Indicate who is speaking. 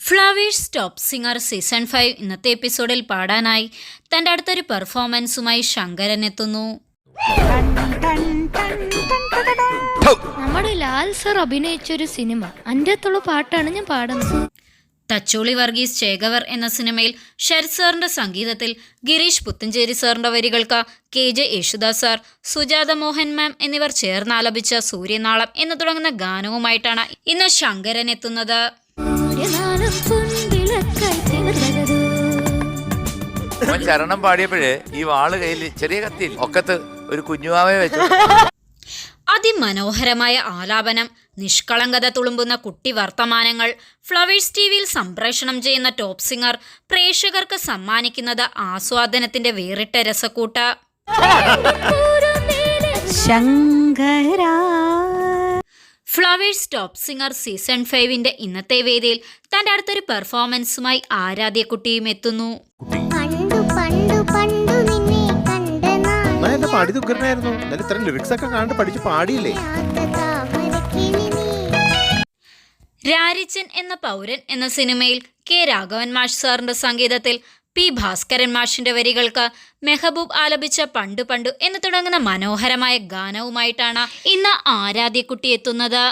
Speaker 1: Flowers top singer season 5 ഇന്നത്തെ എപ്പിസോഡിൽ പാടാനായി തൻ്റെ അടുത്തൊരു പെർഫോമൻസുമായി ശങ്കരൻ എത്തുന്നു.
Speaker 2: നമ്മുടെ ലാൽ സർ അഭിനയിച്ചൊരു സിനിമ അതിൻ്റെ അകത്തുള്ള പാട്ടാണ് ഞാൻ പാടുന്നത്.
Speaker 1: തച്ചോളി വർഗീസ് ചേകവർ എന്ന സിനിമയിൽ ശരത് സാറിൻ്റെ സംഗീതത്തിൽ ഗിരീഷ് പുത്തഞ്ചേരി സാറിൻ്റെ വരികൾക്ക് KJ യേശുദാസ് സാർ, സുജാത മോഹൻ മാം എന്നിവർ ചേർന്നാലപിച്ച സൂര്യനാളം എന്ന് തുടങ്ങുന്ന ഗാനവുമായിട്ടാണ് ഇന്ന് ശങ്കരൻ എത്തുന്നത്.
Speaker 3: ചരണം പാടിയപ്പോഴേ ഈ വാള് കയ്യിൽ ചെറിയ കത്തിയിൽ ഒക്കത്ത് ഒരു കുഞ്ഞുവാവയെ വെച്ചു.
Speaker 1: അതിമനോഹരമായ ആലാപനം, നിഷ്കളങ്കത തുളുമ്പുന്ന കുട്ടി വർത്തമാനങ്ങൾ ഫ്ലവേഴ്സ് TVയിൽ സംപ്രേഷണം ചെയ്യുന്ന ടോപ്പ് സിംഗർ പ്രേക്ഷകർക്ക് സമ്മാനിക്കുന്നത് ആസ്വാദനത്തിന്റെ വേറിട്ട രസക്കൂട്ട്. ഫ്ലവേഴ്സ് ടോപ്പ് സിംഗർ സീസൺ 5 ഇന്നത്തെ വേദിയിൽ തൻ്റെ അടുത്തൊരു പെർഫോമൻസുമായി ആരാധ്യക്കുട്ടിയും എത്തുന്നു. രാരിച്ചൻ എന്ന പൗരൻ എന്ന സിനിമയിൽ രാഘവൻ മാഷ് സാറിന്റെ സംഗീതത്തിൽ P ഭാസ്കരൻ മാഷിന്റെ വരികൾക്ക് മെഹബൂബ് ആലപിച്ച പണ്ടു പണ്ടു എന്ന് തുടങ്ങുന്ന മനോഹരമായ ഗാനവുമായിട്ടാണ് ഇന്ന് ആരാധ്യക്കുട്ടി എത്തുന്നത്.